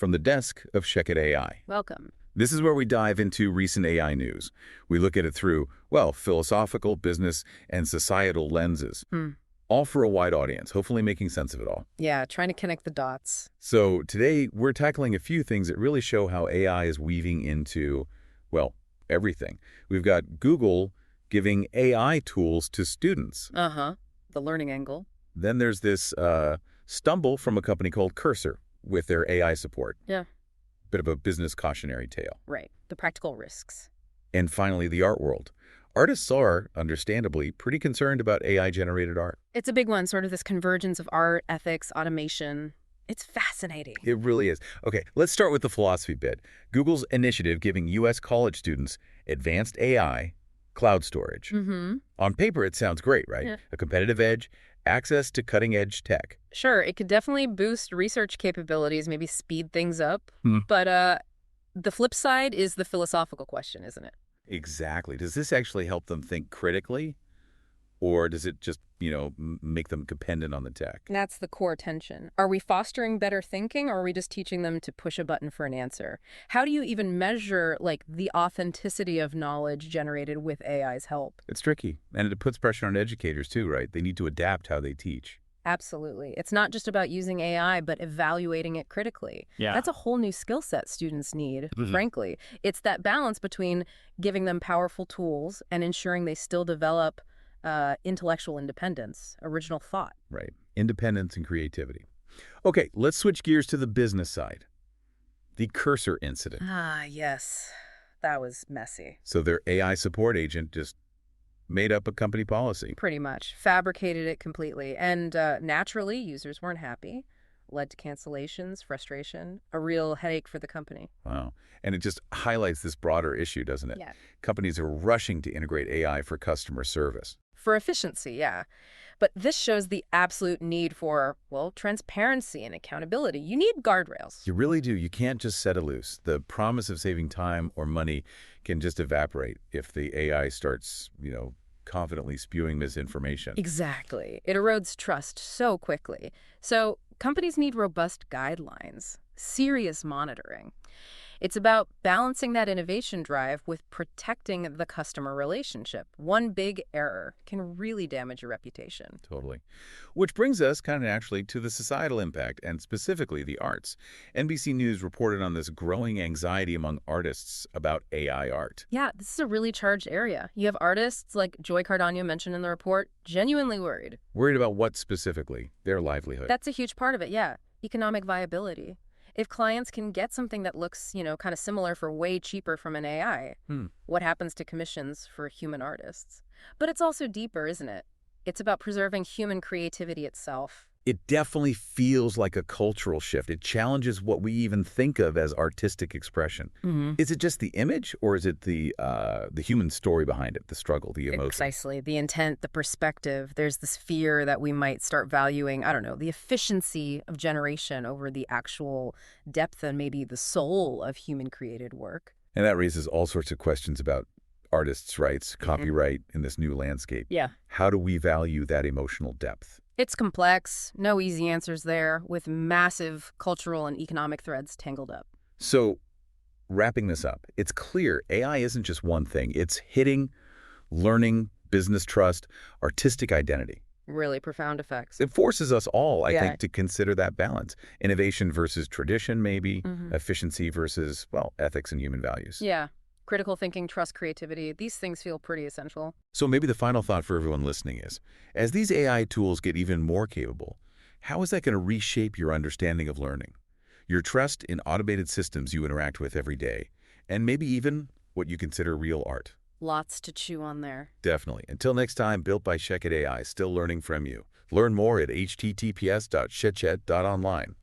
from the desk of Check It AI. Welcome. This is where we dive into recent AI news. We look at it through, well, philosophical, business, and societal lenses, all for a wide audience, hopefully making sense of it all. Yeah, trying to connect the dots. So today, we're tackling a few things that really show how AI is weaving into, well, everything. We've got Google giving AI tools to students. The learning angle. Then there's this stumble from a company called Cursor with their AI support. Yeah. Bit of a business cautionary tale. Right. The practical risks. And finally, the art world. Artists are, understandably, pretty concerned about AI-generated art. It's a big one, sort of this convergence of art, ethics, automation. It's fascinating. It really is. Okay, let's start with the philosophy bit. Google's initiative giving U.S. college students advanced AI cloud storage. On paper, it sounds great, right? Yeah. A competitive edge, access to cutting-edge tech. Sure, it could definitely boost research capabilities, maybe speed things up. But the flip side is the philosophical question, isn't it? Exactly. Does this actually help them think critically? Or does it just, make them dependent on the tech? That's the core tension. Are we fostering better thinking, or are we just teaching them to push a button for an answer? How do you even measure, the authenticity of knowledge generated with AI's help? It's tricky. And it puts pressure on educators too, right? They need to adapt how they teach. Absolutely. It's not just about using AI, but evaluating it critically. Yeah. That's a whole new skill set students need, frankly. It's that balance between giving them powerful tools and ensuring they still develop intellectual independence, original thought. Right. Independence and creativity. Okay, let's switch gears to the business side. The Cursor incident. Ah, yes. That was messy. So their AI support agent just made up a company policy. Pretty much. Fabricated it completely. And naturally, users weren't happy. Led to cancellations, frustration, a real headache for the company. Wow. And it just highlights this broader issue, doesn't it? Yeah. Companies are rushing to integrate AI for customer service. For efficiency, yeah. But this shows the absolute need for, transparency and accountability. You need guardrails. You really do. You can't just set it loose. The promise of saving time or money can just evaporate if the AI starts, confidently spewing misinformation. Exactly. It erodes trust so quickly. So companies need robust guidelines, serious monitoring. It's about balancing that innovation drive with protecting the customer relationship. One big error can really damage your reputation. Totally. Which brings us kind of naturally to the societal impact, and specifically the arts. NBC News reported on this growing anxiety among artists about AI art. Yeah, this is a really charged area. You have artists like Joy Cardano mentioned in the report, genuinely worried. Worried about what specifically? Their livelihood. That's a huge part of it, yeah. Economic viability. If clients can get something that looks, kind of similar for way cheaper from an AI, what happens to commissions for human artists? But it's also deeper, isn't it? It's about preserving human creativity itself. It definitely feels like a cultural shift. It challenges what we even think of as artistic expression. Is it just the image, or is it the human story behind it, the struggle, the emotion? Precisely. The intent, the perspective. There's this fear that we might start valuing, the efficiency of generation over the actual depth and maybe the soul of human-created work. And that raises all sorts of questions about artists' rights, copyright in this new landscape. Yeah. How do we value that emotional depth? It's complex, no easy answers there, with massive cultural and economic threads tangled up. So, wrapping this up, it's clear AI isn't just one thing. It's hitting learning, business trust, artistic identity. Really profound effects. It forces us all, I think, to consider that balance. Innovation versus tradition, maybe. Efficiency versus, ethics and human values. Yeah. Critical thinking, trust, creativity, these things feel pretty essential. So maybe the final thought for everyone listening is, as these AI tools get even more capable, how is that going to reshape your understanding of learning, your trust in automated systems you interact with every day, and maybe even what you consider real art? Lots to chew on there. Definitely. Until next time, built by Check It AI, still learning from you. Learn more at https.chitchat.online.